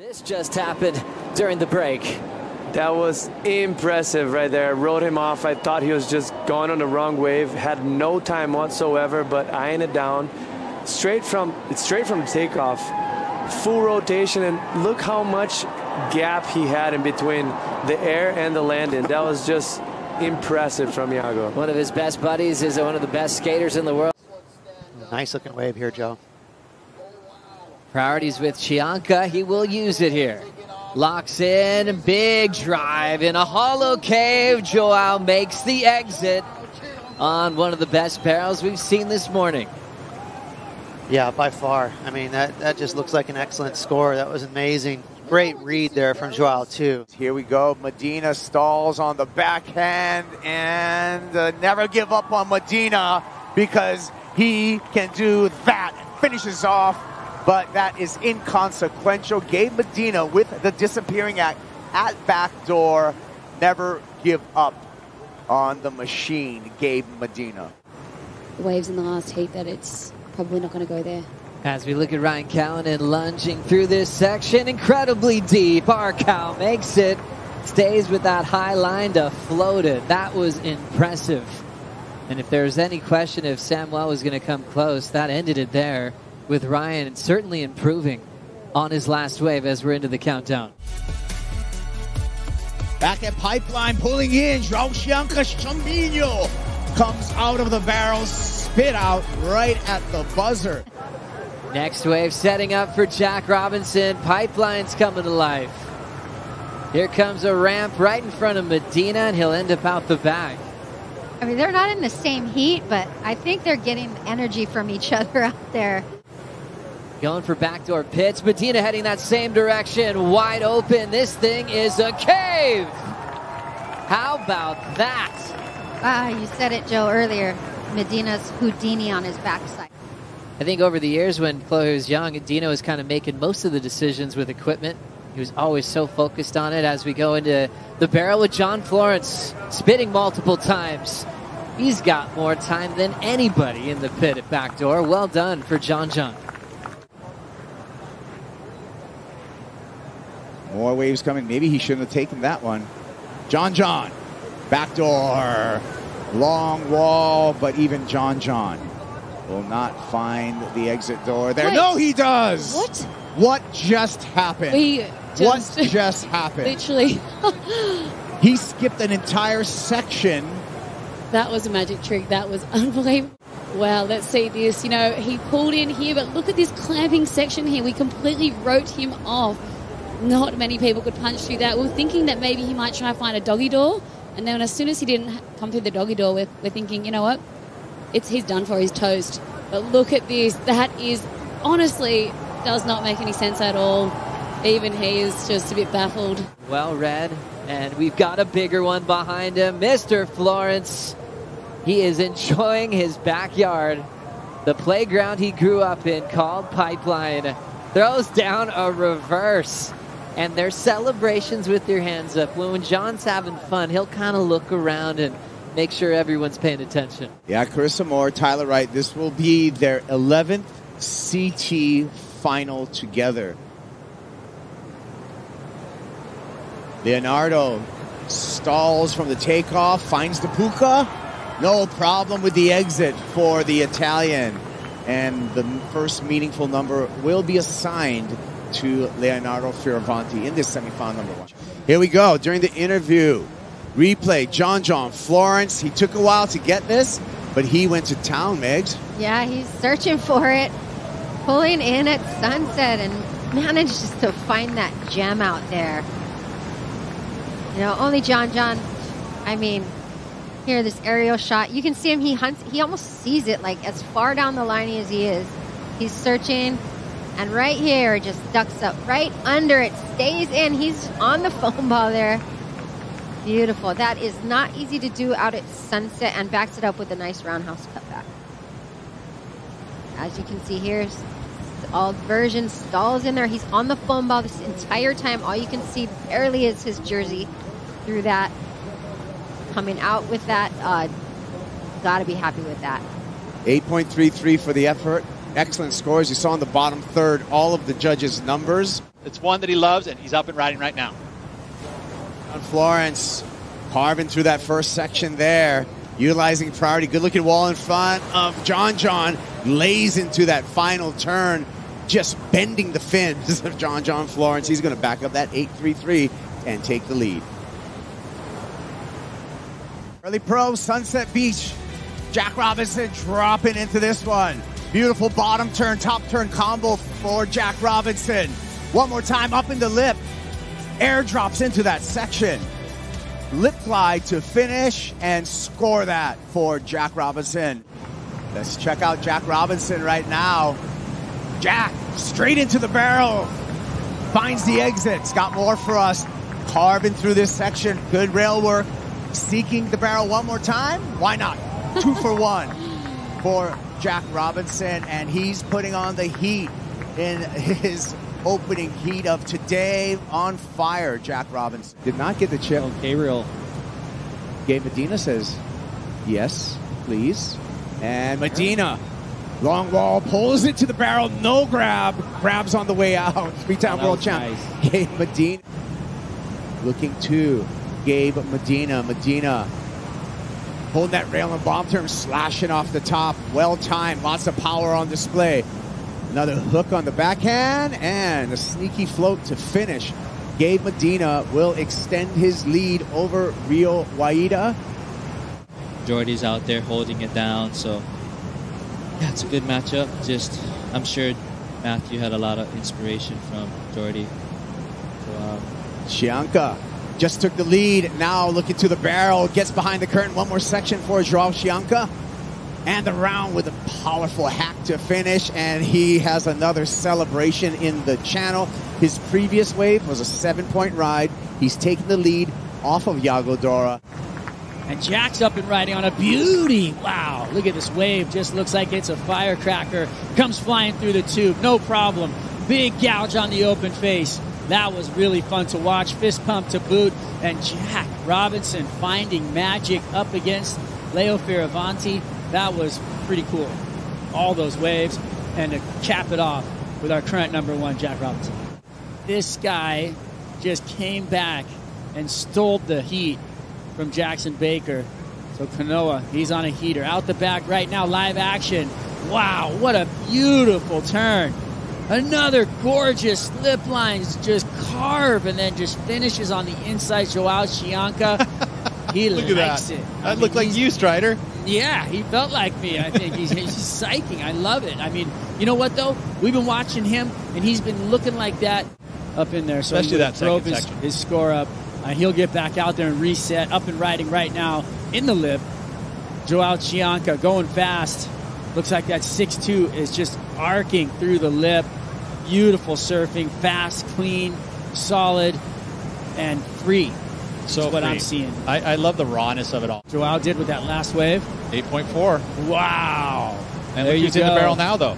This just happened during the break. That was impressive right there. Rode him off. I thought he was just going on the wrong wave. Had no time whatsoever, but eyeing it down. Straight from takeoff. Full rotation, and look how much gap he had in between the air and the landing. That was just impressive from Iago. One of his best buddies is one of the best skaters in the world. Nice looking wave here, Joe. Priorities with Chianca. He will use it here. Locks in, big drive in a hollow cave. Joao makes the exit on one of the best barrels we've seen this morning. Yeah, by far. I mean, that just looks like an excellent score. That was amazing. Great read there from Joao, too. Here we go. Medina stalls on the backhand, and never give up on Medina because he can do that. Finishes off, but that is inconsequential. Gabe Medina with the disappearing act at backdoor. Never give up on the machine, Gabe Medina. The waves in the last heat that it's probably not going to go there. As we look at Ryan Callanan lunging through this section, incredibly deep. Our Cal makes it, stays with that high line to float it. That was impressive. And if there's any question if Samuel was going to come close, that ended it there with Ryan certainly improving on his last wave as we're into the countdown. Back at Pipeline, pulling in, Joao Chambino comes out of the barrel, spit out right at the buzzer. Next wave setting up for Jack Robinson. Pipeline's coming to life. Here comes a ramp right in front of Medina, and he'll end up out the back. I mean, they're not in the same heat, but I think they're getting energy from each other out there. Going for backdoor pits. Medina heading that same direction. Wide open. This thing is a cave. How about that? You said it, Joe, earlier. Medina's Houdini on his backside. I think over the years when Chloe was young, Dino was kind of making most of the decisions with equipment. He was always so focused on it. As we go into the barrel with John Florence, spitting multiple times. He's got more time than anybody in the pit at backdoor. Well done for John. More waves coming. Maybe he shouldn't have taken that one. John, backdoor, long wall, but even John will not find the exit door there. Wait, no, he does. What just happened? What just happened? Literally. He skipped an entire section. That was a magic trick. That was unbelievable. Wow, let's see this. You know, he pulled in here, but look at this clamping section here. We completely wrote him off. Not many people could punch through that. We were thinking that maybe he might try to find a doggy door. And then as soon as he didn't come through the doggy door, we're thinking, you know what? He's done for. He's toast. But look at this. That is honestly does not make any sense at all. Even he is just a bit baffled. Well read. And we've got a bigger one behind him. Mr. Florence. He is enjoying his backyard. The playground he grew up in called Pipeline. Throws down a reverse. And their celebrations with their hands up. When John's having fun, he'll kind of look around and make sure everyone's paying attention. Yeah, Carissa Moore, Tyler Wright, this will be their 11th CT final together. Leonardo stalls from the takeoff, finds the puka. No problem with the exit for the Italian. And the first meaningful number will be assigned to Leonardo Fioravanti in this semifinal number 1. Here we go. During the interview, replay, John Florence. He took a while to get this, but he went to town, Megs. Yeah, he's searching for it. Pulling in at sunset and managed just to find that gem out there. You know, only John, I mean, here, this aerial shot. You can see him, he hunts, he almost sees it like as far down the line as he is. He's searching, and right here, just ducks up right under it, stays in. He's on the foam ball there. Beautiful. That is not easy to do out at sunset, and backs it up with a nice roundhouse cutback. As you can see here, all version stalls in there. He's on the foam ball this entire time. All you can see barely is his jersey through that. Coming out with that, gotta be happy with that. 8.33 for the effort. Excellent scores. You saw in the bottom third all of the judges' numbers. It's one that he loves, and he's up and riding right now. On Florence, carving through that first section there, utilizing priority. Good looking wall in front of John. Lays into that final turn, just bending the fins of John Florence. He's going to back up that 8.33 and take the lead. Early pro, Sunset Beach. Jack Robinson dropping into this one. Beautiful bottom turn, top turn combo for Jack Robinson. One more time up in the lip. Air drops into that section. Lip fly to finish and score that for Jack Robinson. Let's check out Jack Robinson right now. Jack straight into the barrel. Finds the exits. Got more for us. Carving through this section. Good rail work. Seeking the barrel one more time. Why not? 2 for 1 for Jack Robinson. And he's putting on the heat in his opening heat of today. On fire, Jack Robinson. Did not get the chip. Oh, Gabriel. Gabe Medina says, yes, please. And Medina, long wall, pulls it to the barrel, no grab. Grabs on the way out. Three-time world champ. Nice. Gabe Medina. Looking to Gabe Medina. Medina holding that rail and bomb turn, slashing off the top. Well timed, lots of power on display. Another hook on the backhand and a sneaky float to finish. Gabe Medina will extend his lead over Rio Waida. Jordy's out there holding it down, so yeah, it's a good matchup. Just, I'm sure Matthew had a lot of inspiration from Jordy. So, Chianca just took the lead. Now looking to the barrel, gets behind the curtain. One more section for Joao Chianca. And the round with a powerful hack to finish, and he has another celebration in the channel. His previous wave was a 7-point ride. He's taking the lead off of Yago Dora. And Jack's up and riding on a beauty. Wow, look at this wave. Just looks like it's a firecracker. Comes flying through the tube, no problem. Big gouge on the open face. That was really fun to watch. Fist pump to boot. And Jack Robinson finding magic up against Leo Fioravanti. That was pretty cool. All those waves. And to cap it off with our current #1, Jack Robinson. This guy just came back and stole the heat from Jackson Baker. So Kanoa, he's on a heater. Out the back right now, live action. Wow, what a beautiful turn. Another gorgeous slip lines, just carve and then just finishes on the inside. Joao Chianca, he Look at likes that. it. That looked like you, Strider. Yeah, he felt like me. I think he's psyching. I love it. I mean, you know what though? We've been watching him, and he's been looking like that up in there. So especially that second his, section. His score up. He'll get back out there and reset. Up and riding right now in the lip. Joao Chianca going fast. Looks like that 6-2 is just arcing through the lip. Beautiful surfing, fast, clean, solid, and free. So That's what free. I'm seeing. I love the rawness of it all. Joao did with that last wave. 8.4. Wow. And there look who's in the barrel now, though.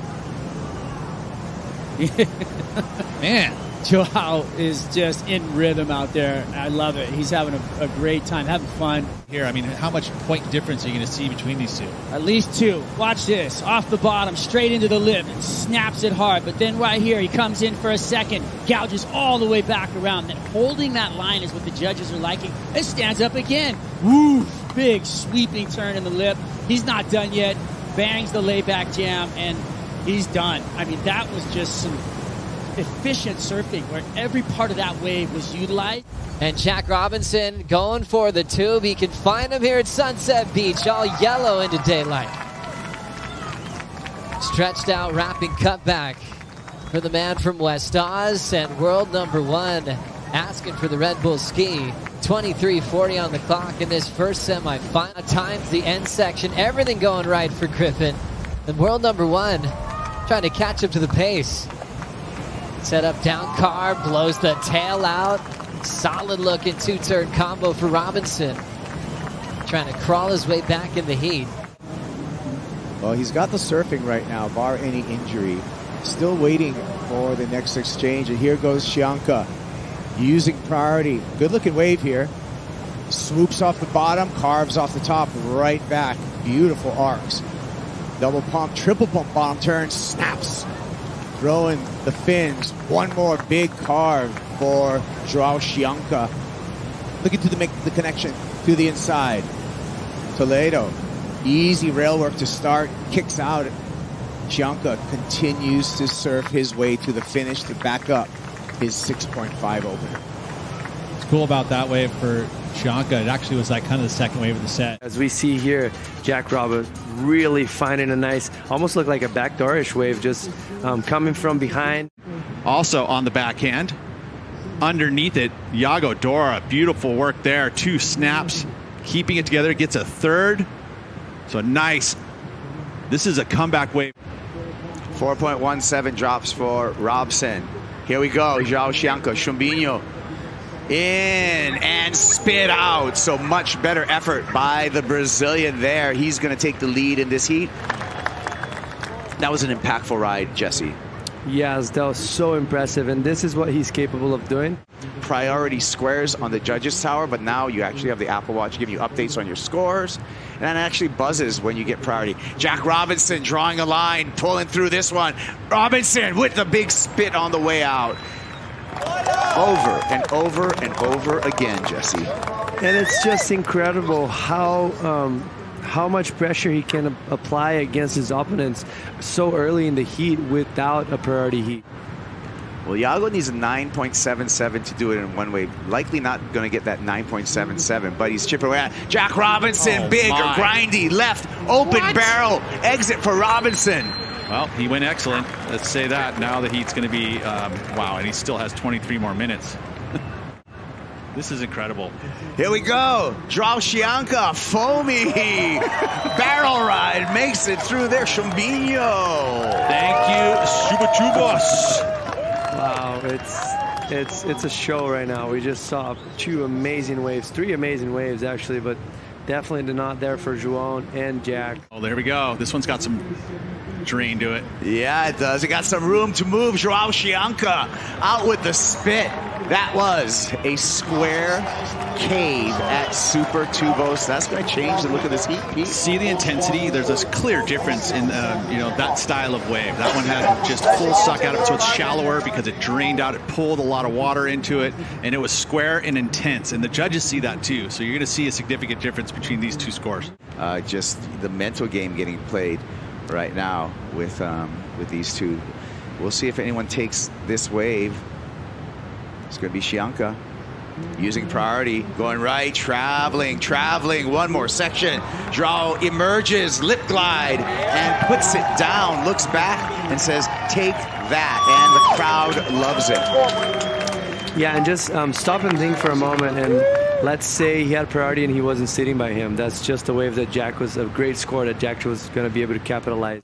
Man. Joao is just in rhythm out there. I love it. He's having a great time, having fun. Here, I mean, how much point difference are you going to see between these two? At least 2. Watch this. Off the bottom, straight into the lip, and snaps it hard. But then right here, he comes in for a second, gouges all the way back around. Then holding that line is what the judges are liking. It stands up again. Woo! Big sweeping turn in the lip. He's not done yet. Bangs the layback jam, and he's done. I mean, that was just some efficient surfing where every part of that wave was utilized. And Jack Robinson going for the tube. He can find him here at Sunset Beach, all yellow into daylight. Stretched out, wrapping cutback for the man from West Oz, and world #1 asking for the Red Bull ski. 23:40 on the clock in this first semifinal. Times the end section, everything going right for Griffin. And world #1 trying to catch up to the pace. Set up down carb, blows the tail out. Solid looking 2-turn combo for Robinson. Trying to crawl his way back in the heat. Well, he's got the surfing right now, bar any injury. Still waiting for the next exchange. And here goes Chianca using priority. Good looking wave here. Swoops off the bottom, carves off the top, right back. Beautiful arcs. Double pump, triple pump bottom turn, snaps. throwing the fins. One more big carve for Joao Chianca. Looking to make the connection to the inside. Toledo, easy rail work to start, kicks out. Chianca continues to surf his way to the finish to back up his 6.5 opener. What's cool about that wave for Chianca, it actually was like kind of the second wave of the set. As we see here, Jack Robin really finding a nice, almost looked like a backdoorish wave, just coming from behind. Also on the backhand, underneath it, Yago Dora, beautiful work there. 2 snaps, keeping it together, gets a third. So nice. This is a comeback wave. 4.17 drops for Robson. Here we go, Joao Chianca, Chumbinho. In and spit out. So much better effort by the Brazilian there. He's going to take the lead in this heat. That was an impactful ride, Jesse. Yes, that was so impressive, and this is what he's capable of doing. Priority squares on the judges tower, but now you actually have the Apple Watch giving you updates on your scores, and that actually buzzes when you get priority. Jack Robinson drawing a line, pulling through this one. Robinson with the big spit on the way out. Over and over and over again, Jesse. And it's just incredible how much pressure he can apply against his opponents so early in the heat without a priority heat. Well, Yago needs a 9.77 to do it in one wave. Likely not going to get that 9.77, but he's chipping away at Jack Robinson. Big or grindy left open barrel exit for Robinson. Well, he went excellent. Let's say that. Now the heat's going to be, wow, and he still has 23 more minutes. This is incredible. Here we go. Joao Chianca, foamy barrel ride, makes it through there. Chumbinho. Thank you, Subachubos. Wow, it's a show right now. We just saw 2 amazing waves, 3 amazing waves actually, but definitely not there for Joao and Jack. Oh, there we go. This one's got some drain to it. Yeah, it does. It got some room to move. Joao Chianca out with the spit. That was a square cave at Super Tubos. That's going to change the look of this heat, Pete. See the intensity? There's this clear difference in that style of wave. That one had just full suck out of it, so it's shallower because it drained out. It pulled a lot of water into it, and it was square and intense. And the judges see that too. So you're going to see a significant difference between these 2 scores. Just the mental game getting played right now with these 2. We'll see if anyone takes this wave. It's going to be Chianca using priority, going right, traveling, one more section. Joao emerges, lip glide, and puts it down, looks back and says, take that, and the crowd loves it. Yeah, and just stop and think for a moment, and let's say he had priority and he wasn't sitting by him. That's just a wave that Jack was a great score that Jack was going to be able to capitalize.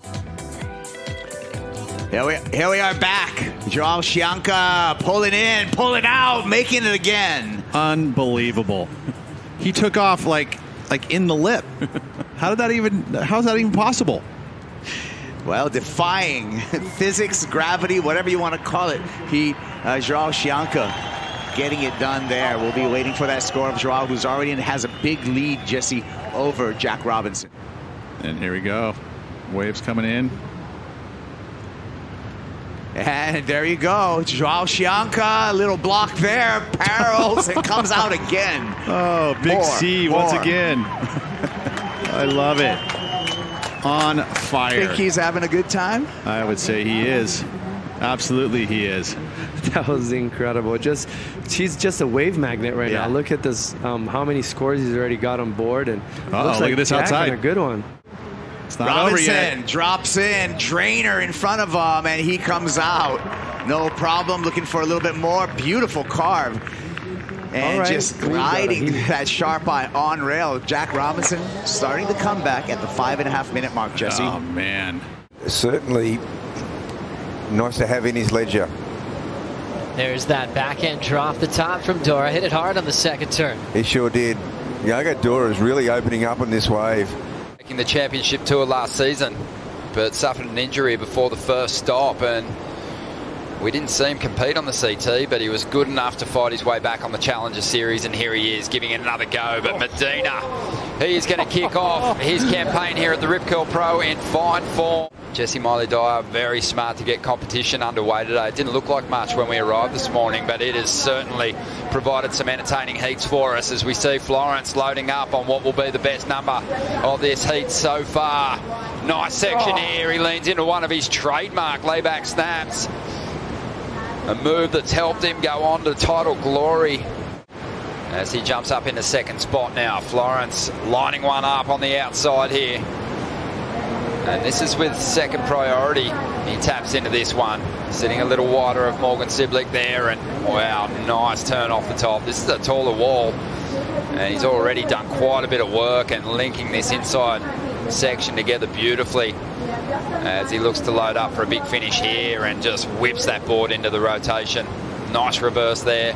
Here we are back. Joao Chianca pulling in, pulling out, making it again. Unbelievable. He took off like in the lip. How is that even possible? Well, defying physics, gravity, whatever you want to call it. Joao Chianca getting it done there. We'll be waiting for that score of Joao, who's already has a big lead, Jesse, over Jack Robinson. And here we go. Waves coming in. And there you go. Joao Chianca, a little block there, parallels, and comes out again. Oh, big C once again. I love it. On fire. Think he's having a good time? I would say he is. Absolutely he is. That was incredible. She's just a wave magnet right now. Look at this, how many scores he's already got on board. And look at this outside. A good one. It's not Robinson over yet. Drops in, drainer in front of him, and he comes out. No problem, looking for a little bit more. Beautiful carve. And just gliding that sharp eye on rail. Jack Robinson starting to come back at the 5.5 minute mark, Jesse. Oh, man. Certainly nice to have in his ledger. There's that backhand draw off the top from Dora. Hit it hard on the second turn. He sure did. Yago Dora is really opening up on this wave. Making the championship tour last season, but suffered an injury before the first stop, and we didn't see him compete on the CT, but he was good enough to fight his way back on the Challenger Series, and here he is giving it another go. But Medina, he is going to kick off his campaign here at the Rip Curl Pro in fine form. Jesse Miley-Dyer, very smart to get competition underway today. It didn't look like much when we arrived this morning, but it has certainly provided some entertaining heats for us as we see Florence loading up on what will be the best number of this heat so far. Nice section here. He leans into one of his trademark layback snaps. A move that's helped him go on to title glory. As he jumps up in the second spot now, Florence lining one up on the outside here. And this is with second priority. He taps into this one, sitting a little wider of Morgan Siblick there, and wow, nice turn off the top. This is a taller wall, and he's already done quite a bit of work and linking this inside section together beautifully as he looks to load up for a big finish here and just whips that board into the rotation. Nice reverse there.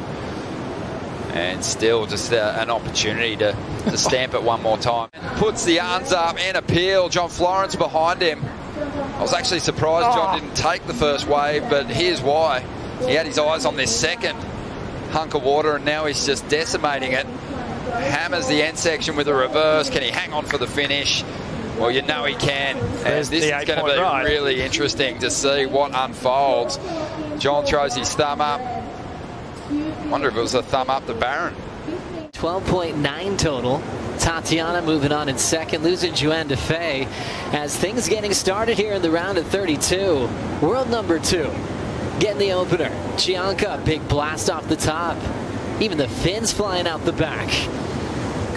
And still just an opportunity to stamp it one more time. Puts the arms up and appeal. John Florence behind him. I was actually surprised John didn't take the first wave, but here's why. He had his eyes on this second hunk of water, and now he's just decimating it. Hammers the end section with a reverse. Can he hang on for the finish? Well, you know he can. And this is going to be really interesting to see what unfolds. John throws his thumb up. Wonder if it was a thumb up to Barron. 12.9 total. Tatiana moving on in second, losing Joanne DeFay as things getting started here in the round of 32. World number 2 getting the opener. Gianca, big blast off the top. Even the fins flying out the back.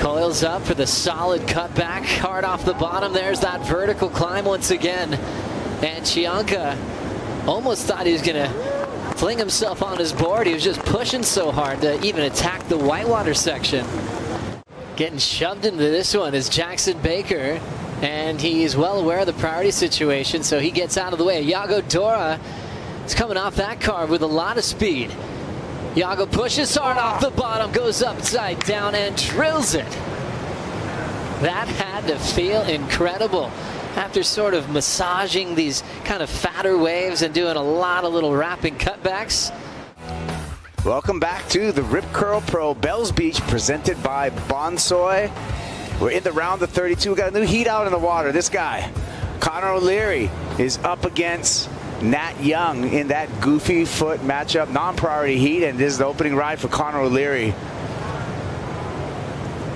Coils up for the solid cutback. Hard off the bottom. There's that vertical climb once again. And Gianca almost thought he was going to fling himself on his board. He was just pushing so hard to even attack the whitewater section. Getting shoved into this one is Jackson Baker, and he's well aware of the priority situation, so he gets out of the way. Iago Dora is coming off that carve with a lot of speed. Iago pushes hard off the bottom, goes upside down and drills it. That had to feel incredible. After sort of massaging these kind of fatter waves and doing a lot of little wrapping cutbacks. Welcome back to the Rip Curl Pro Bells Beach, presented by Bonsoy. We're in the round of 32. We got a new heat out in the water. This guy, Connor O'Leary, is up against Nat Young in that goofy foot matchup, non-priority heat, and this is the opening ride for Connor O'Leary.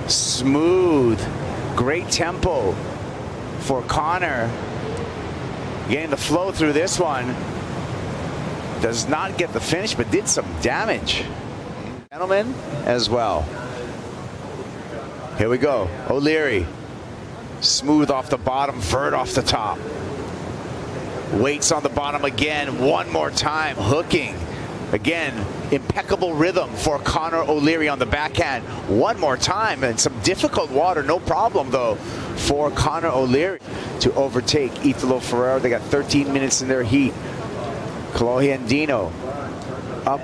Smooth, great tempo for Connor. Getting the flow through this one. Does not get the finish, but did some damage. Gentlemen as well. Here we go. O'Leary. Smooth off the bottom, vert off the top. Waits on the bottom again, one more time, hooking. Again, impeccable rhythm for Connor O'Leary on the backhand. One more time, and some difficult water, no problem though, for Connor O'Leary to overtake Italo Ferreira. They got 13 minutes in their heat. Kalohi Andino up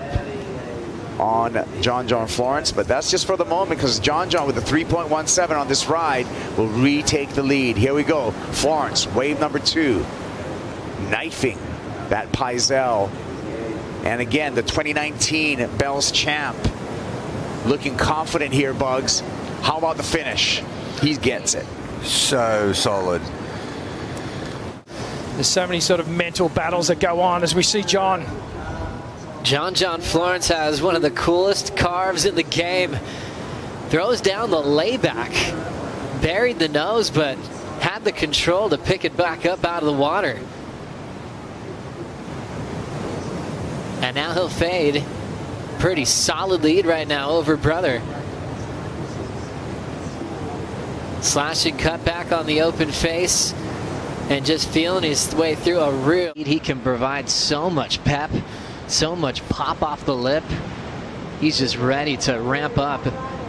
on John Florence, but that's just for the moment because John with a 3.17 on this ride will retake the lead. Here we go. Florence, wave number 2. Knifing that Pizel. And again, the 2019 Bells champ. Looking confident here, Bugs. How about the finish? He gets it. So solid. There's so many sort of mental battles that go on as we see John Florence has one of the coolest carves in the game. Throws down the layback. Buried the nose, but had the control to pick it back up out of the water. And now he'll fade. Pretty solid lead right now over brother. Slashing cutback on the open face. And just feeling his way through a real. He can provide so much pep, so much pop off the lip. He's just ready to ramp up.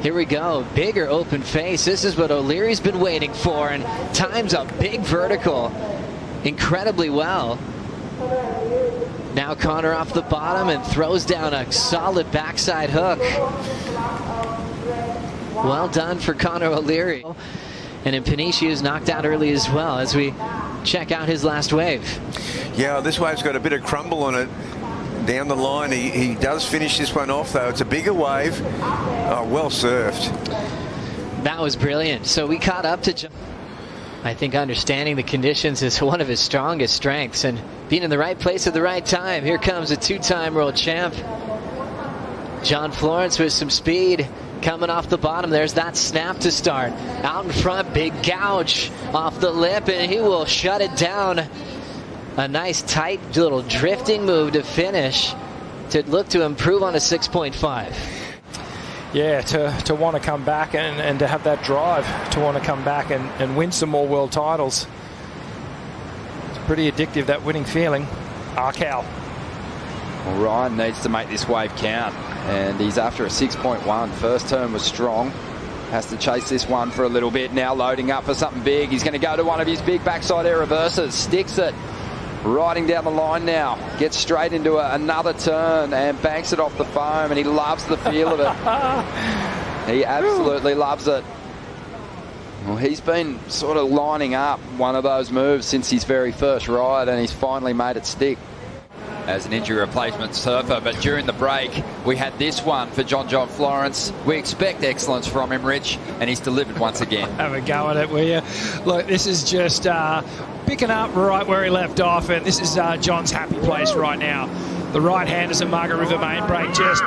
Here we go, bigger open face. This is what O'Leary's been waiting for, and times a big vertical incredibly well. Now Connor off the bottom and throws down a solid backside hook. Well done for Connor O'Leary. And then Panishi is knocked out early as well as we check out his last wave. Yeah, this wave's got a bit of crumble on it down the line. He does finish this one off, though. It's a bigger wave. Oh, well served. That was brilliant. So we caught up to I think understanding the conditions is one of his strongest strengths, and being in the right place at the right time. Here comes a two-time world champ, John Florence, with some speed coming off the bottom. There's that snap to start. Out in front, big gouge off the lip, and he will shut it down. A nice tight little drifting move to finish, to look to improve on a 6.5. Yeah, to want to come back and to have that drive to want to come back and win some more world titles. It's pretty addictive, that winning feeling. Arkell. Well, Ryan needs to make this wave count, and he's after a 6.1. First turn was strong. Has to chase this one for a little bit. Now loading up for something big. He's going to go to one of his big backside air reverses. Sticks it. Riding down the line now. Gets straight into another turn and banks it off the foam, and he loves the feel of it. He absolutely loves it. Well, he's been sort of lining up one of those moves since his very first ride, and he's finally made it stick. As an injury replacement surfer, but during the break we had this one for John Florence. We expect excellence from him, Rich, and he's delivered once again. Have a go at it, will you? Look, this is just picking up right where he left off, and this is John's happy place right now. The right handers of Margaret River main break just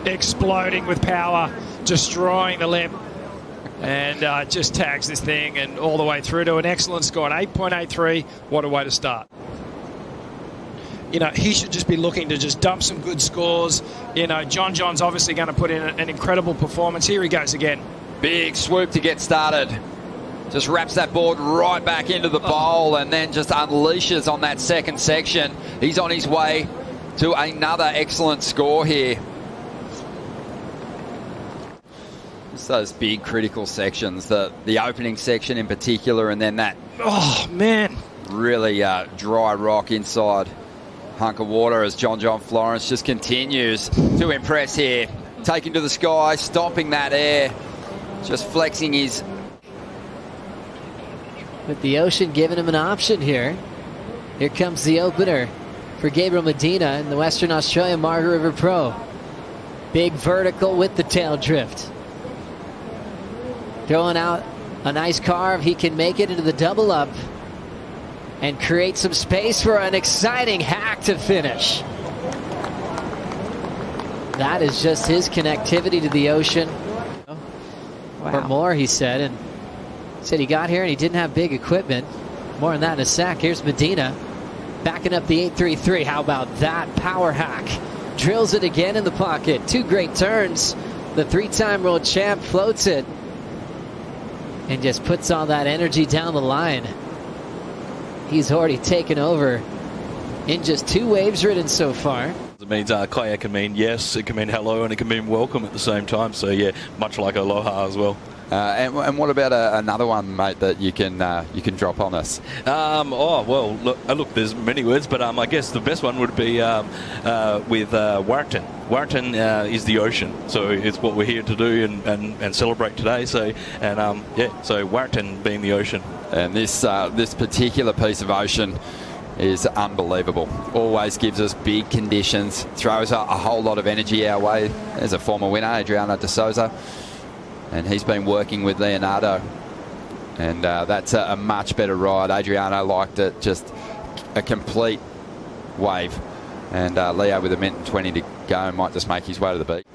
exploding with power, destroying the lip, and just tags this thing and all the way through to an excellent score, an 8.83. What a way to start. You know, he should just be looking to just dump some good scores. You know, John's obviously going to put in an incredible performance. Here he goes again. Big swoop to get started. Just wraps that board right back into the bowl and then just unleashes on that second section. He's on his way to another excellent score here. Just those big critical sections, the opening section in particular, and then that, oh man, really dry rock inside hunk of water as John Florence just continues to impress here. Taking to the sky, stopping that air, just flexing his... With the ocean giving him an option here. Here comes the opener for Gabriel Medina in the Western Australia Margaret River Pro. Big vertical with the tail drift. Throwing out a nice carve. He can make it into the double up and create some space for an exciting hack to finish. That is just his connectivity to the ocean. Wow. Or more, he said. And said he got here and he didn't have big equipment. More on that in a sec. Here's Medina backing up the 833. How about that power hack? Drills it again in the pocket. Two great turns. The three-time world champ floats it and just puts all that energy down the line. He's already taken over in just 2 waves ridden so far. It means kayak can mean yes, it can mean hello, and it can mean welcome at the same time. So yeah, much like aloha as well. And what about another one, mate, that you can drop on us? Oh well, look, there's many words, but I guess the best one would be with Warrington. Warrington is the ocean, so it's what we're here to do and celebrate today. So yeah, so Warrington being the ocean. And this particular piece of ocean is unbelievable. Always gives us big conditions, throws a whole lot of energy our way. There's a former winner, Adriano de Souza, and he's been working with Leonardo, and that's a much better ride. Adriano liked it, just a complete wave, and Leo with 1:20 to go might just make his way to the beach.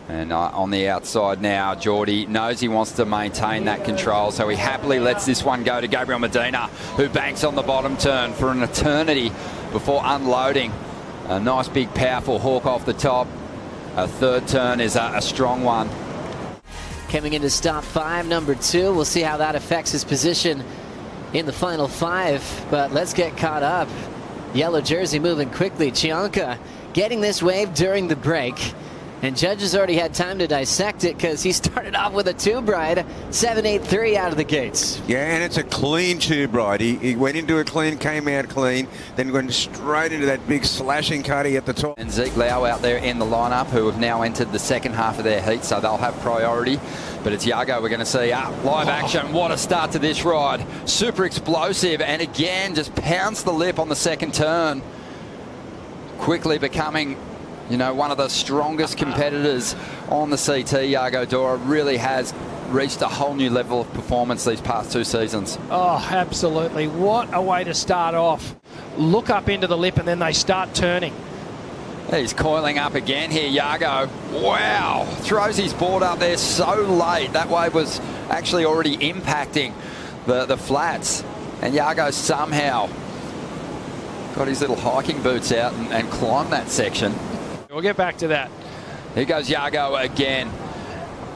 And on the outside now, Geordie knows he wants to maintain that control, so he happily lets this one go to Gabriel Medina, who banks on the bottom turn for an eternity before unloading. A nice big powerful hawk off the top. A third turn is a strong one. Coming into stop 5, number 2. We'll see how that affects his position in the final 5, but let's get caught up. Yellow jersey moving quickly. Chianca getting this wave during the break. And judges already had time to dissect it because he started off with a tube ride, 7.83 out of the gates. Yeah, and it's a clean tube ride. He went into it clean, came out clean, then went straight into that big slashing cutty at the top. And Zeke Lau out there in the lineup, who have now entered the second half of their heat, so they'll have priority. But it's Yago we're going to see live action. What a start to this ride. Super explosive, and again, just pounds the lip on the second turn. Quickly becoming, you know, one of the strongest competitors on the CT. Yago Dora really has reached a whole new level of performance these past 2 seasons. Oh, absolutely. What a way to start off. Look up into the lip and then they start turning. He's coiling up again here, Yago. Wow. Throws his board up there so late. That wave was actually already impacting the flats. And Yago somehow got his little hiking boots out and climbed that section. We'll get back to that. Here goes Yago again.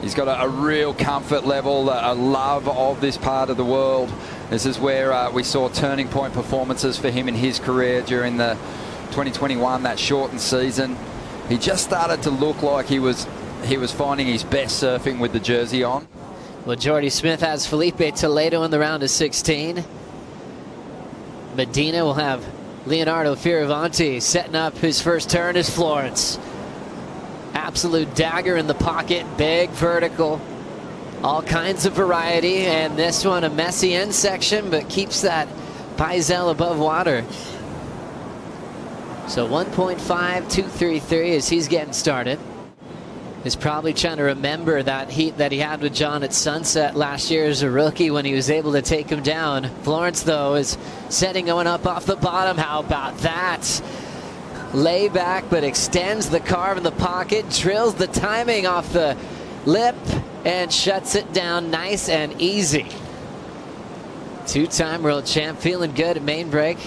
He's got a real comfort level, a love of this part of the world. This is where we saw turning point performances for him in his career during the 2021, that shortened season. He just started to look like he was finding his best surfing with the jersey on. Well, Jordy Smith has Felipe Toledo in the round of 16. Medina will have Leonardo Fioravanti setting up his first turn as Florence. Absolute dagger in the pocket, big vertical, all kinds of variety, and this one a messy end section, but keeps that Paisel above water. So 1.5233 as he's getting started. He's probably trying to remember that heat that he had with John at Sunset last year as a rookie when he was able to take him down. Florence, though, is setting going up off the bottom. How about that? Lay back, but extends the carve in the pocket, drills the timing off the lip, and shuts it down nice and easy. Two-time world champ, feeling good at main break,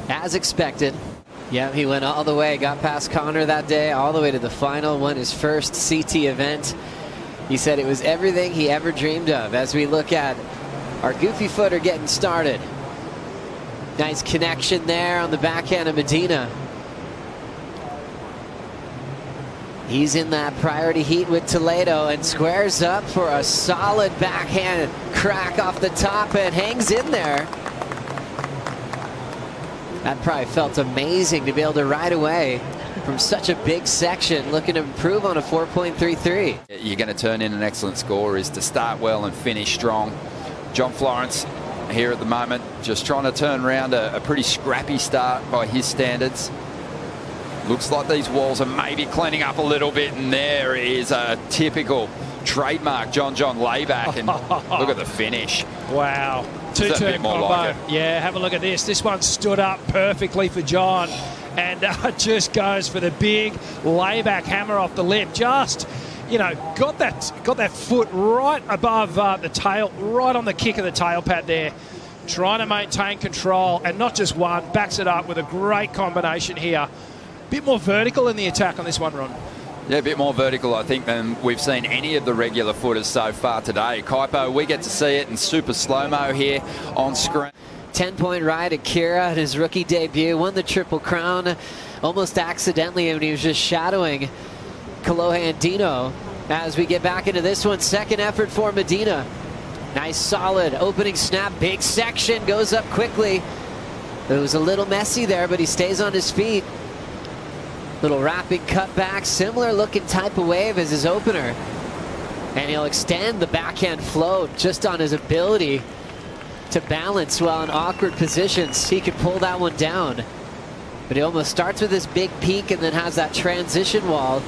as expected. Yeah, he went all the way, got past Connor that day, all the way to the final, won his first CT event. He said it was everything he ever dreamed of. As we look at our goofy footer getting started. Nice connection there on the backhand of Medina. He's in that priority heat with Toledo and squares up for a solid backhand crack off the top and hangs in there. That probably felt amazing to be able to ride away from such a big section, looking to improve on a 4.33. You're going to turn in an excellent score is to start well and finish strong. John Florence here at the moment, just trying to turn around a pretty scrappy start by his standards. Looks like these walls are maybe cleaning up a little bit, and there is a typical trademark John layback, and look at the finish. Wow. Two-turn combo. Like yeah, have a look at this. This one stood up perfectly for John, and just goes for the big layback hammer off the lip. Just, you know, got that foot right above the tail, right on the kick of the tail pad there. Trying to maintain control, and not just one, backs it up with a great combination here. Bit more vertical in the attack on this one, Ron. Yeah, a bit more vertical, I think, than we've seen any of the regular footers so far today. Teahupo'o, we get to see it in super slow-mo here on screen. 10-point ride at Kira at his rookie debut. Won the Triple Crown almost accidentally when he was just shadowing Kalohe and Dino. As we get back into this one, second effort for Medina. Nice, solid opening snap. Big section, goes up quickly. It was a little messy there, but he stays on his feet. Little wrapping cutback, similar looking type of wave as his opener. And he'll extend the backhand float just on his ability to balance while in awkward positions. He could pull that one down. But he almost starts with this big peak and then has that transition wall,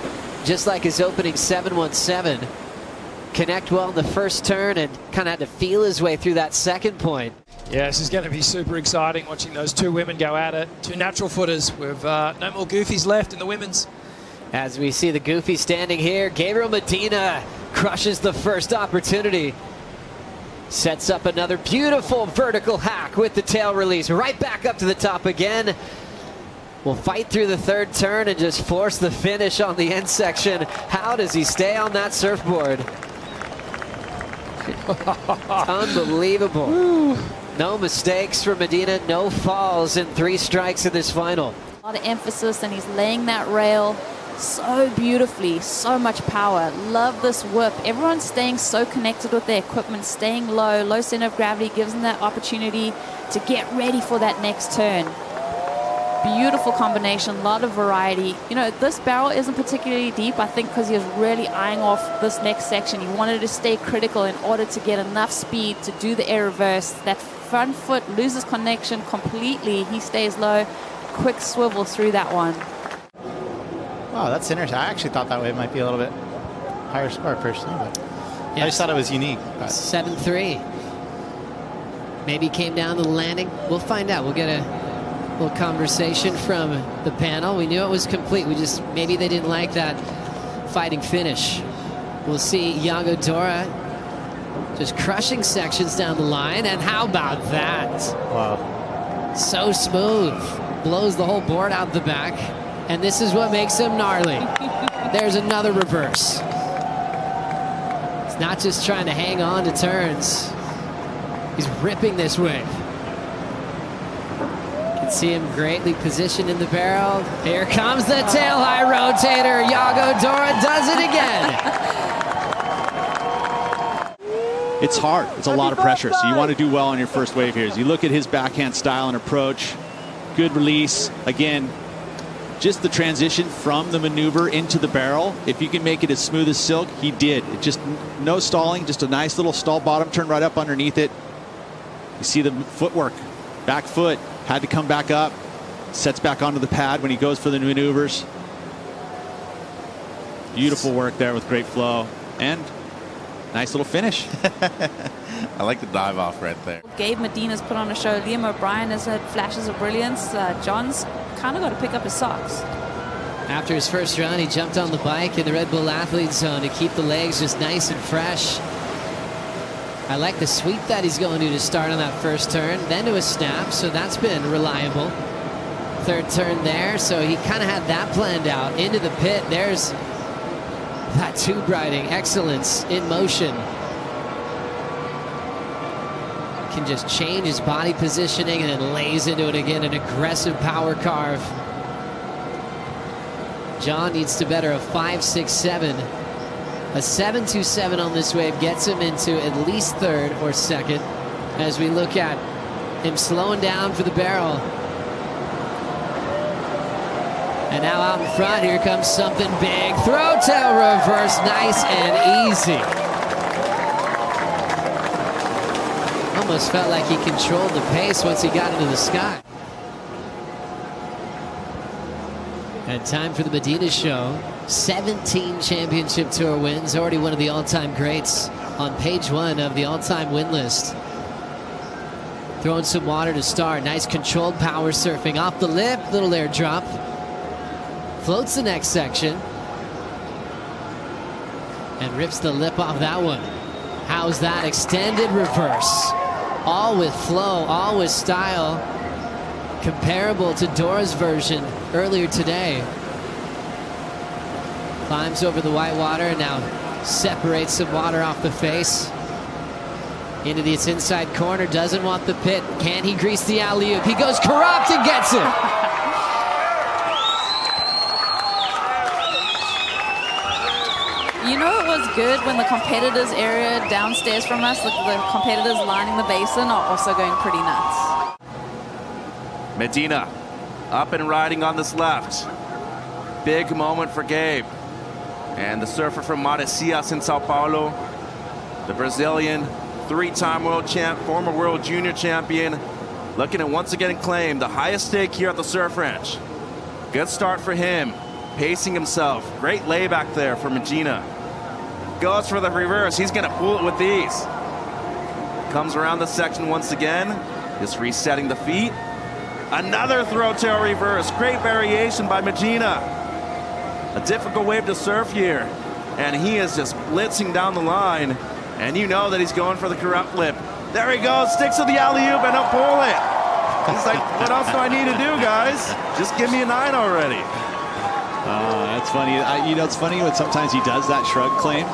just like his opening 717. Connect well in the first turn and kind of had to feel his way through that second point. Yeah, this is going to be super exciting watching those two women go at it. Two natural footers with no more goofies left in the women's. As we see the goofy standing here, Gabriel Medina crushes the first opportunity. Sets up another beautiful vertical hack with the tail release. Right back up to the top again. Will fight through the third turn and just force the finish on the end section. How does he stay on that surfboard? Unbelievable. Woo. No mistakes for Medina, no falls in 3 strikes in this final. A lot of emphasis, and he's laying that rail so beautifully, so much power. Love this whip. Everyone's staying so connected with their equipment, staying low center of gravity gives them that opportunity to get ready for that next turn. Beautiful combination, a lot of variety. You know, this barrel isn't particularly deep, I think, because he was really eyeing off this next section. He wanted to stay critical in order to get enough speed to do the air reverse. That front foot loses connection completely. He stays low, quick swivel through that one. Wow, that's interesting. I actually thought that way might be a little bit higher score personally, but I just thought it was unique. 7-3. Maybe came down to the landing. We'll find out. We'll get a little conversation from the panel. We knew it was complete. Maybe they didn't like that fighting finish. We'll see Iago Dora just crushing sections down the line. And how about that? Wow. So smooth. Blows the whole board out the back. And this is what makes him gnarly. There's another reverse. It's not just trying to hang on to turns. He's ripping this wave. You can see him greatly positioned in the barrel. Here comes the tail high rotator. Iago Dora does it again. It's hard. It's a lot of pressure, so you want to do well on your first wave here. As you look at his backhand style and approach, good release. Again, just the transition from the maneuver into the barrel. If you can make it as smooth as silk, he did. It just no stalling, just a nice little stall bottom turn right up underneath it. You see the footwork, back foot, had to come back up, sets back onto the pad when he goes for the maneuvers. Beautiful work there with great flow. And nice little finish. I like the dive off right there. Gabe Medina's put on a show. Liam O'Brien has had flashes of brilliance. John's kind of got to pick up his socks. After his first run, he jumped on the bike in the Red Bull Athlete Zone to keep the legs just nice and fresh. I like the sweep that he's going to start on that first turn, then to a snap, so that's been reliable. Third turn there, so he kind of had that planned out. Into the pit, there's that tube riding excellence in motion. Can just change his body positioning and then lays into it again, an aggressive power carve. John needs to better a 5.67. A 7.27 on this wave gets him into at least third or second as we look at him slowing down for the barrel. And now out in front, here comes something big. Throw tail reverse, nice and easy. Almost felt like he controlled the pace once he got into the sky. And time for the Medina show. 17 championship tour wins, already one of the all-time greats on page 1 of the all-time win list. Throwing some water to start. Nice controlled power surfing off the lip, little air drop. Floats the next section. And rips the lip off that one. How's that extended reverse? All with flow, all with style. Comparable to Dora's version earlier today. Climbs over the white water and now separates some water off the face. Into its inside corner, doesn't want the pit. Can he grease the alley-oop? He goes corrupt and gets it. You know, it was good when the competitors area downstairs from us, the competitors lining the basin are also going pretty nuts. Medina up and riding on this left. Big moment for Gabe. And the surfer from Maresias in Sao Paulo, the Brazilian, 3-time world champ, former world junior champion, looking to once again claim the highest stake here at the Surf Ranch. Good start for him, pacing himself. Great layback there for Medina. Goes for the reverse. He's going to pull it with ease. Comes around the section once again, just resetting the feet. Another throw tail reverse. Great variation by Medina. A difficult wave to surf here. And he is just blitzing down the line. And you know that he's going for the corrupt flip. There he goes. Sticks to the alley-oop and he'll pull it. He's like, what else do I need to do, guys? Just give me a 9 already. That's funny. You know, it's funny when sometimes he does that shrug claim.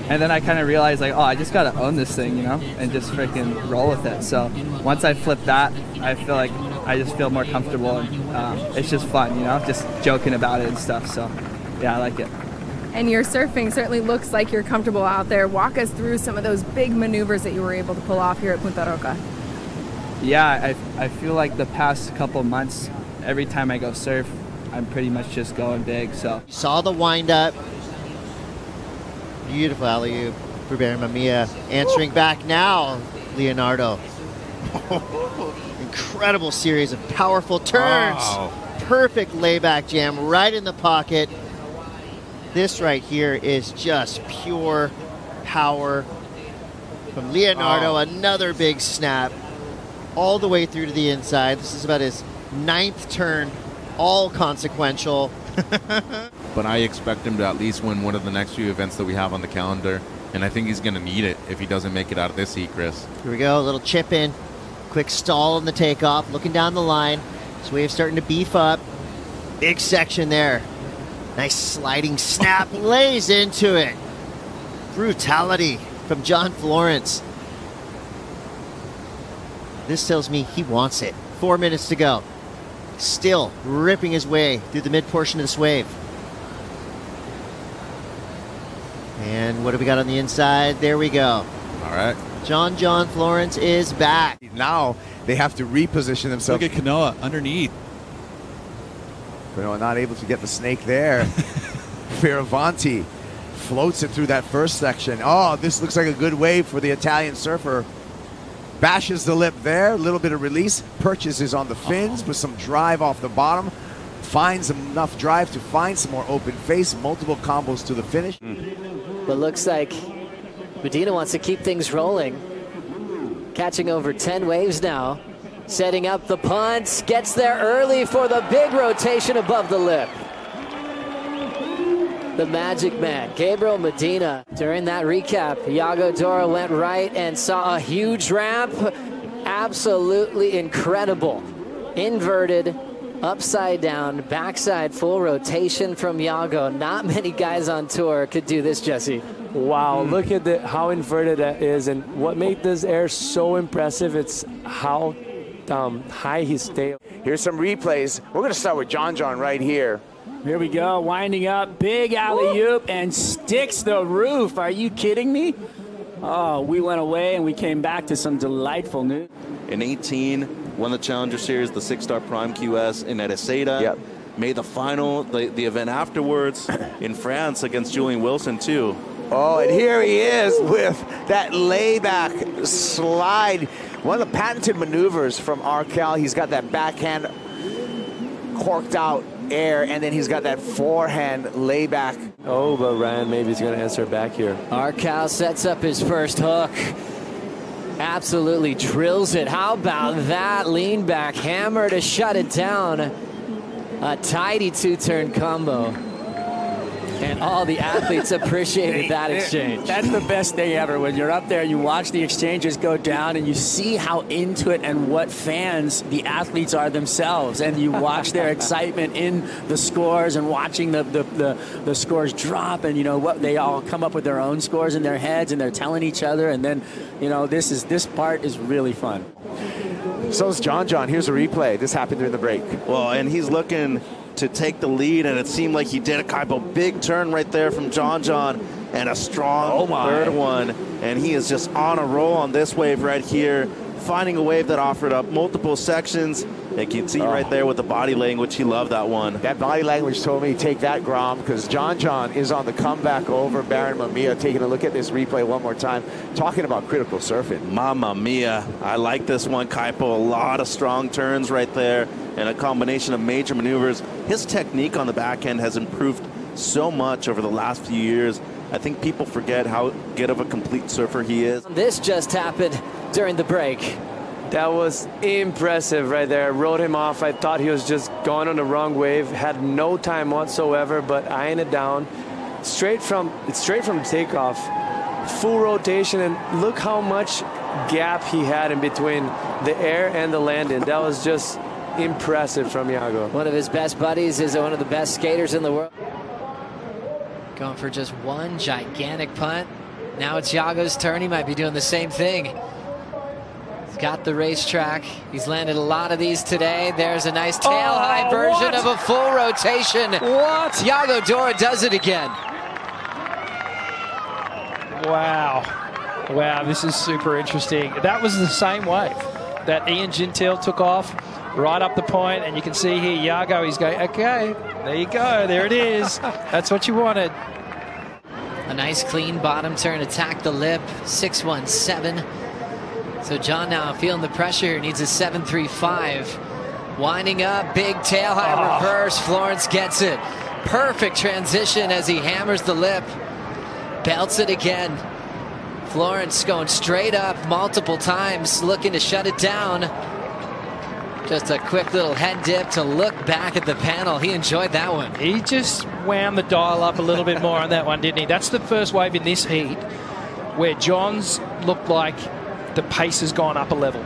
And then I kind of realized, like, oh, I just got to own this thing, you know, and just freaking roll with it. So once I flip that, I feel like I just feel more comfortable. And it's just fun, you know, just joking about it and stuff. So, yeah, I like it. And your surfing certainly looks like you're comfortable out there. Walk us through some of those big maneuvers that you were able to pull off here at Punta Roca. Yeah, I feel like the past couple months, every time I go surf, I'm pretty much just going big. So You saw the wind-up. Beautiful alley-oop for Barry Mamiya. Answering back now, Leonardo. Incredible series of powerful turns. Wow. Perfect layback jam right in the pocket. This right here is just pure power from Leonardo. Another big snap all the way through to the inside. This is about his 9th turn, all consequential. But I expect him to at least win one of the next few events that we have on the calendar. And I think he's going to need it if he doesn't make it out of this heat, Chris. Here we go, a little chip in. Quick stall in the takeoff, looking down the line. This wave starting to beef up. Big section there. Nice sliding snap, lays into it. Brutality from John Florence. This tells me he wants it. 4 minutes to go. Still ripping his way through the mid portion of this wave. And what do we got on the inside? There we go. All right. John Florence is back. Now they have to reposition themselves. Look at Kanoa underneath. Kanoa not able to get the snake there. Fioravanti floats it through that first section. Oh, this looks like a good wave for the Italian surfer. Bashes the lip there, a little bit of release. Purchases on the fins with some drive off the bottom. Finds enough drive to find some more open face. Multiple combos to the finish. But looks like Medina wants to keep things rolling. Catching over 10 waves now. Setting up the punt. Gets there early for the big rotation above the lip. The magic man, Gabriel Medina. During that recap, Iago Dora went right and saw a huge ramp. Absolutely incredible. Inverted, upside down, backside full rotation from Iago. Not many guys on tour could do this, Jesse. Wow, look at how inverted that is. And what made this air so impressive, it's how high he stayed. Here's some replays. We're going to start with John right here. Here we go, winding up, big alley-oop, and sticks the roof. Are you kidding me? Oh, we went away and we came back to some delightful news. In 18, won the Challenger Series, the 6-star Prime QS in Eriseda. Yep. Made the final, the event afterwards in France against Julian Wilson, too. Oh, and here he is with that layback slide. One of the patented maneuvers from Arkel. He's got that backhand corked out air, and then he's got that forehand layback. Oh, but Ryan maybe he's going to answer back here. Arkel sets up his first hook. Absolutely drills it. How about that lean back hammer to shut it down? A tidy 2-turn combo. And all the athletes appreciated that exchange. That's the best thing ever. When you're up there, you watch the exchanges go down, and you see how into it and what fans the athletes are themselves. And you watch their excitement in the scores and watching the scores drop. And, you know, what they all come up with their own scores in their heads, and they're telling each other. And then, you know, this part is really fun. So is John. Here's a replay. This happened during the break. Well, and he's looking to take the lead, and it seemed like he did a kind of big turn right there from John, and a strong third one. And he is just on a roll on this wave right here, finding a wave that offered up multiple sections. You can see right there with the body language, he loved that one. That body language told me take that, Grom, because John is on the comeback over Baron Mamiya. Taking a look at this replay one more time, talking about critical surfing. Mamma mia. I like this one, Kaipo. A lot of strong turns right there and a combination of major maneuvers. His technique on the back end has improved so much over the last few years. I think people forget how good of a complete surfer he is. This just happened during the break. That was impressive right there. Rode him off. I thought he was just going on the wrong wave. Had no time whatsoever, but eyeing it down. Straight from takeoff. Full rotation, and look how much gap he had in between the air and the landing. That was just impressive from Iago. One of his best buddies is one of the best skaters in the world. Going for just one gigantic punt. Now it's Iago's turn. He might be doing the same thing. He's got the racetrack. He's landed a lot of these today. There's a nice tail-high version of a full rotation. What? Iago Dora does it again. Wow, this is super interesting. That was the same wave that Ian Gentile took off right up the point, and you can see here Iago, he's going, okay, there you go, there it is. That's what you wanted. A nice clean bottom turn, attack the lip, 617. So John now feeling the pressure, needs a 735. Winding up, big tail high reverse, Florence gets it. Perfect transition as he hammers the lip. Belts it again. Florence going straight up multiple times, looking to shut it down. Just a quick little head dip to look back at the panel. He enjoyed that one. He just wound the dial up a little bit more on that one, didn't he? That's the first wave in this heat where John's looked like the pace has gone up a level.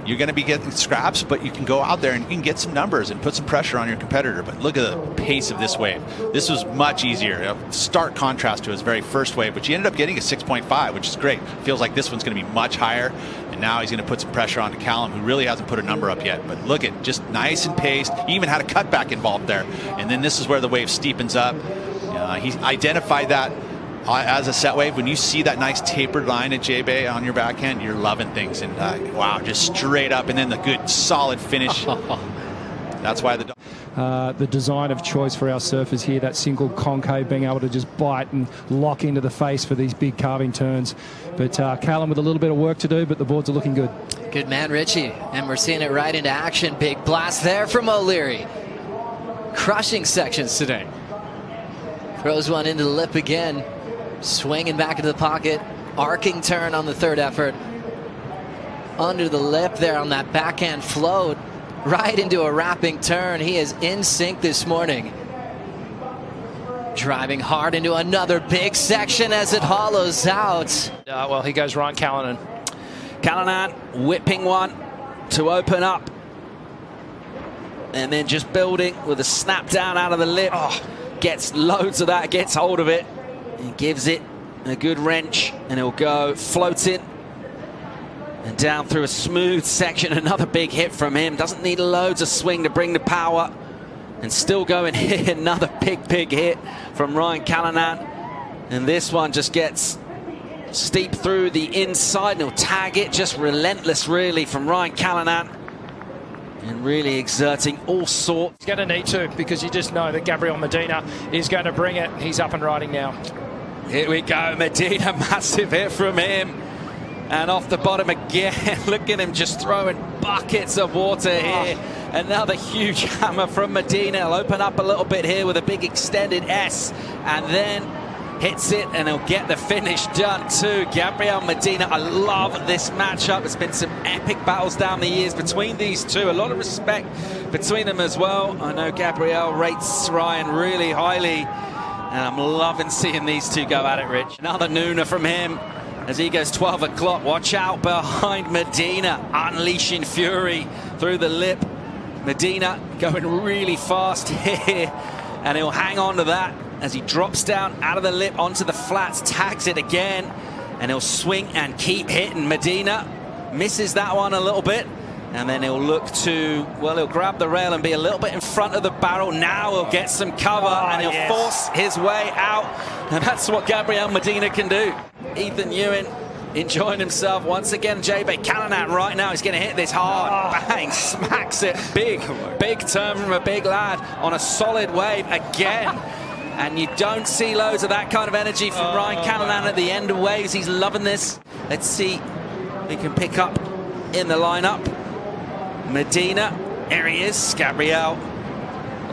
You're going to be getting scraps, but you can go out there and you can get some numbers and put some pressure on your competitor. But look at the pace of this wave. This was much easier. A stark contrast to his very first wave, which he ended up getting a 6.5, which is great. Feels like this one's going to be much higher. And now he's going to put some pressure on Callum, who really hasn't put a number up yet. But look at just nice and paced. He even had a cutback involved there. And then this is where the wave steepens up. He's identified that as a set wave. When you see that nice tapered line at J-Bay on your backhand, you're loving things. And wow, just straight up, and then the good solid finish. That's why the design of choice for our surfers here, that single concave, being able to just bite and lock into the face for these big carving turns. But Callum with a little bit of work to do, but the boards are looking good. Good man, Richie. And we're seeing it right into action. Big blast there from O'Leary. Crushing sections today. Throws one into the lip again. Swinging back into the pocket. Arcing turn on the third effort. Under the lip there on that backhand float. Right into a wrapping turn. He is in sync this morning. Driving hard into another big section as it hollows out. Well, here goes Ryan Callanan. Callanan whipping one to open up. And then just building with a snap down out of the lip. Gets loads of that, gets hold of it. And gives it a good wrench. And it'll go floating. And down through a smooth section. Another big hit from him. Doesn't need loads of swing to bring the power. And still going here. Another big hit from Ryan Callanan. And this one just gets steep through the inside. And he'll tag it. Just relentless, really, from Ryan Callanan. And really exerting all sorts. He's going to need to, because you just know that Gabriel Medina is going to bring it. He's up and riding now. Here we go. Medina, massive hit from him. And off the bottom again. Look at him just throwing buckets of water here. Another huge hammer from Medina. He'll open up a little bit here with a big extended S. And then hits it, and he'll get the finish done too. Gabriel Medina, I love this matchup. There's been some epic battles down the years between these two. A lot of respect between them as well. I know Gabriel rates Ryan really highly, and I'm loving seeing these two go at it, Rich. Another nooner from him as he goes 12 o'clock. Watch out behind Medina, unleashing fury through the lip. Medina going really fast here, and he'll hang on to that as he drops down out of the lip onto the flats, tags it again, and he'll swing and keep hitting. Medina misses that one a little bit, and then he'll look to, well, he'll grab the rail and be a little bit in front of the barrel. Now he'll get some cover, and he'll force his way out, and that's what Gabriel Medina can do. Ethan Ewan enjoying himself once again. J-Bay Callanan right now, he's going to hit this hard. Bang, smacks it. Big turn from a big lad on a solid wave again. And you don't see loads of that kind of energy from Ryan Callanan at the end of waves. He's loving this. Let's see if he can pick up in the lineup. Medina, there he is. Gabriel,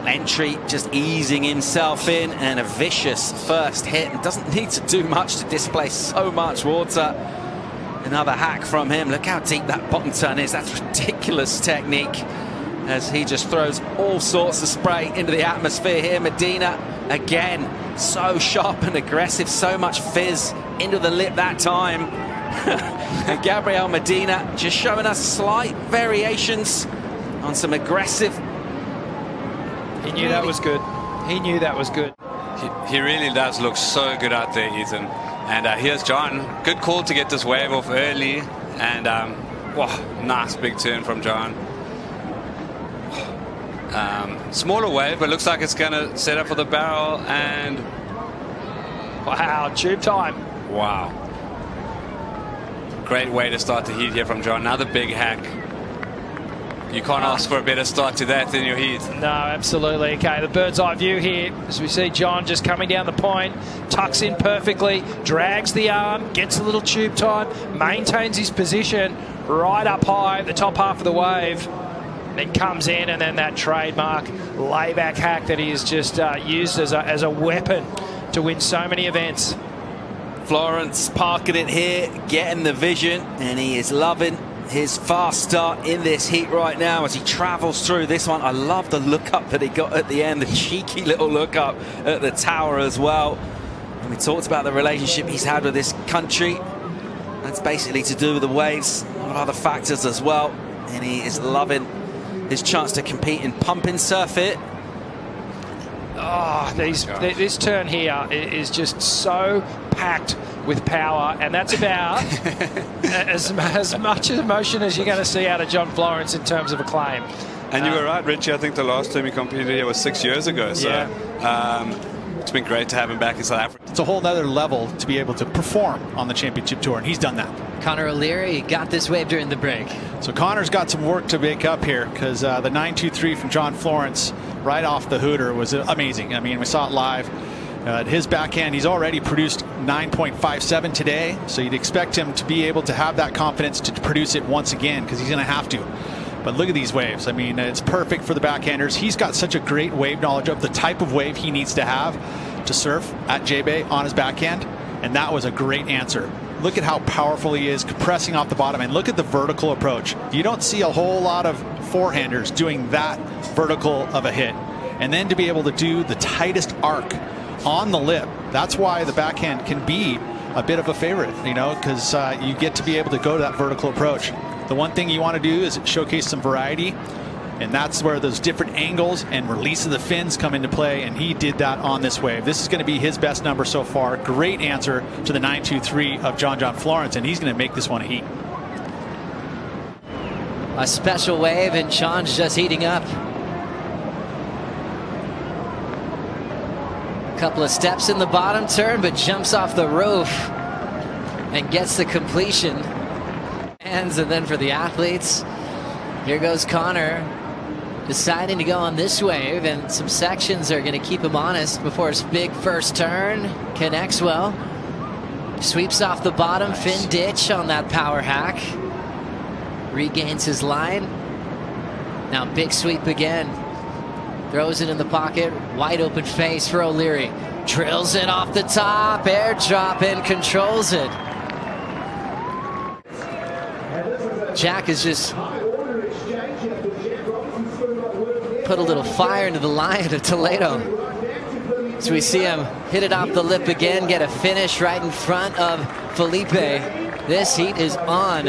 entry, just easing himself in, and a vicious first hit. And doesn't need to do much to displace so much water. Another hack from him. Look how deep that bottom turn is. That's ridiculous technique, as he just throws all sorts of spray into the atmosphere here. Medina, again, so sharp and aggressive, so much fizz into the lip that time. And Gabriel Medina just showing us slight variations on some aggressive. He knew that was good. He knew that was good. He really does look so good out there, Ethan. And here's John. Good call to get this wave off early. And wow, nice big turn from John. Smaller wave, but looks like it's going to set up for the barrel. And wow, tube time. Wow. Great way to start the heat here from John. Another big hack. You can't ask for a better start to that in your heat. No, absolutely. Okay, the bird's eye view here as we see John just coming down the point, tucks in perfectly, drags the arm, gets a little tube time, maintains his position right up high at the top half of the wave, then comes in, and then that trademark layback hack that he has just used as a weapon to win so many events. Florence parking it here, getting the vision, and he is loving his fast start in this heat right now as he travels through this one. I love the look up that he got at the end, the cheeky little look up at the tower as well. And we talked about the relationship he's had with this country. That's basically to do with the waves, a lot of other factors as well. And he is loving his chance to compete in pumping surf it. Oh, this turn here is just so packed with power, and that's about as much emotion as you're going to see out of John Florence in terms of a claim. And you were right, Richie. I think the last time he competed here was 6 years ago. So it's been great to have him back in South Africa. It's a whole other level to be able to perform on the championship tour, and he's done that. Connor O'Leary got this wave during the break. So Connor's got some work to make up here, because the 9.23 from John Florence right off the hooter was amazing. I mean, we saw it live. His backhand, he's already produced 9.57 today, so you'd expect him to be able to have that confidence to produce it once again, because he's going to have to. But look at these waves. I mean, it's perfect for the backhanders. He's got such a great wave knowledge of the type of wave he needs to have to surf at J-Bay on his backhand, and that was a great answer. Look at how powerful he is compressing off the bottom, and look at the vertical approach. You don't see a whole lot of forehanders doing that vertical of a hit. And then to be able to do the tightest arc on the lip, that's why the backhand can be a bit of a favorite, you know, because you get to be able to go to that vertical approach. The one thing you want to do is showcase some variety, and that's where those different angles and release of the fins come into play, and he did that on this wave. This is going to be his best number so far. Great answer to the 9.23 of John Florence, and he's going to make this one a heat. A special wave, and Sean's just heating up. Couple of steps in the bottom turn, but jumps off the roof and gets the completion. And then for the athletes, here goes Connor deciding to go on this wave, and some sections are going to keep him honest before his big first turn. Connects well, sweeps off the bottom, fin ditch on that power hack, regains his line. Now big sweep again. Throws it in the pocket, wide open face for O'Leary. Drills it off the top, airdrop, and controls it. Jack has just put a little fire into the lion of Toledo. So we see him hit it off the lip again, get a finish right in front of Felipe. This heat is on.